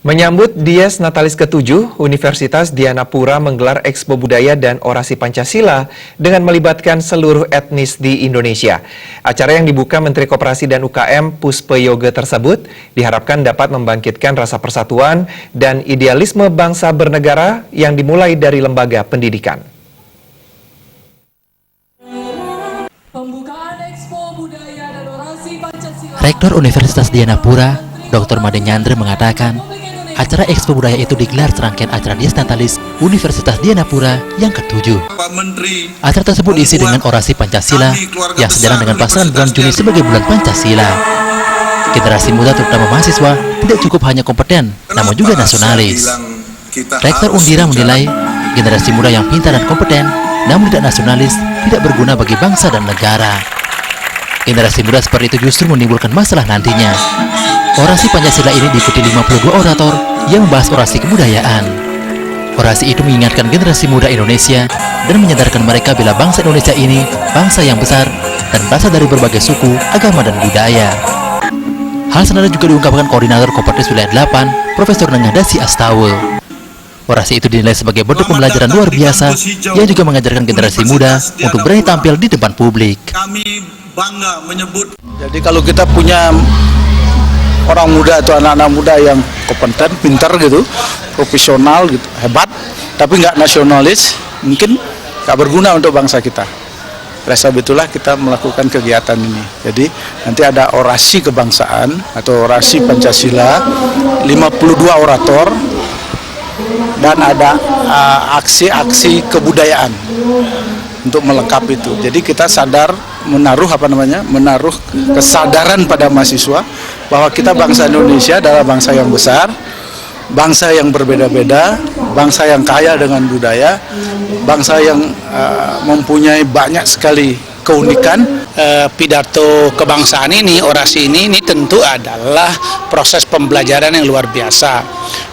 Menyambut Dies Natalis ke-7, Universitas Dianapura menggelar Expo Budaya dan Orasi Pancasila dengan melibatkan seluruh etnis di Indonesia. Acara yang dibuka Menteri Koperasi dan UKM Puspeyoga tersebut diharapkan dapat membangkitkan rasa persatuan dan idealisme bangsa bernegara yang dimulai dari lembaga pendidikan. Pembukaan Expo Budaya dan Orasi Pancasila. Rektor Universitas Dianapura, Dr. Made Nyandre mengatakan, acara Expo Budaya itu digelar serangkaian acara Dies Natalis Universitas Dianapura yang ke-7. Acara tersebut diisi dengan orasi Pancasila yang sejalan dengan pelaksanaan bulan Juni sebagai bulan Pancasila. Generasi muda terutama mahasiswa tidak cukup hanya kompeten, namun juga nasionalis. Rektor Undira menilai generasi muda yang pintar dan kompeten, namun tidak nasionalis, tidak berguna bagi bangsa dan negara. Generasi muda seperti itu justru menimbulkan masalah nantinya. Orasi Pancasila ini diikuti 52 orator yang membahas orasi kebudayaan. Orasi itu mengingatkan generasi muda Indonesia dan menyadarkan mereka bila bangsa Indonesia ini bangsa yang besar dan berasal dari berbagai suku, agama, dan budaya. Hal senada juga diungkapkan Koordinator Kopertis Wilayah 8, Profesor Nengadasi Astawa. Orasi itu dinilai sebagai bentuk pembelajaran luar biasa yang juga mengajarkan generasi muda untuk berani tampil di depan publik. Kami bangga menyebut. Jadi kalau kita punya orang muda atau anak-anak muda yang kompeten, pintar gitu, profesional gitu, hebat, tapi nggak nasionalis, mungkin nggak berguna untuk bangsa kita. Oleh sebab itulah kita melakukan kegiatan ini. Jadi nanti ada orasi kebangsaan atau orasi Pancasila, 52 orator, dan ada aksi-aksi kebudayaan untuk melengkapi itu. Jadi kita sadar menaruh kesadaran pada mahasiswa bahwa kita bangsa Indonesia adalah bangsa yang besar, bangsa yang berbeda-beda, bangsa yang kaya dengan budaya, bangsa yang mempunyai banyak sekali keunikan. Pidato kebangsaan ini, orasi ini tentu adalah proses pembelajaran yang luar biasa.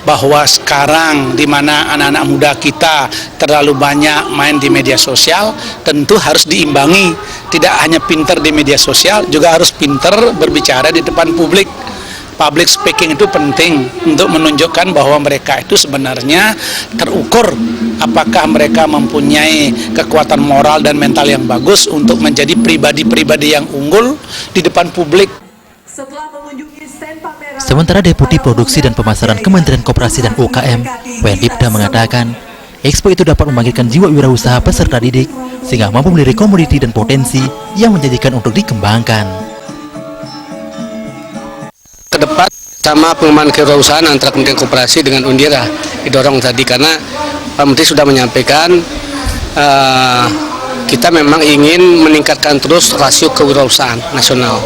Bahwa sekarang di mana anak-anak muda kita terlalu banyak main di media sosial, tentu harus diimbangi. Tidak hanya pintar di media sosial, juga harus pintar berbicara di depan publik. Public speaking itu penting untuk menunjukkan bahwa mereka itu sebenarnya terukur apakah mereka mempunyai kekuatan moral dan mental yang bagus untuk menjadi pribadi-pribadi yang unggul di depan publik. Sementara Deputi Produksi dan Pemasaran Kementerian Koperasi dan UKM, Wendipda mengatakan, Expo itu dapat membangkitkan jiwa wirausaha peserta didik sehingga mampu melirik komoditi dan potensi yang menjanjikan untuk dikembangkan. Ke depan sama pengembangan kewirausahaan antara Kementerian Koperasi dengan Undira didorong tadi karena Pak Menteri sudah menyampaikan kita memang ingin meningkatkan terus rasio kewirausahaan nasional.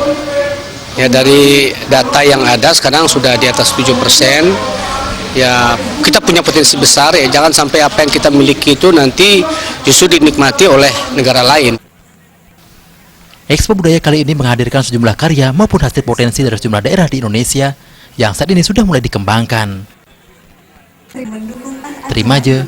Ya, dari data yang ada sekarang sudah di atas 7%. Ya, kita punya potensi besar, ya jangan sampai apa yang kita miliki itu nanti justru dinikmati oleh negara lain. Expo Budaya kali ini menghadirkan sejumlah karya maupun hasil potensi dari sejumlah daerah di Indonesia yang saat ini sudah mulai dikembangkan. Terima aja.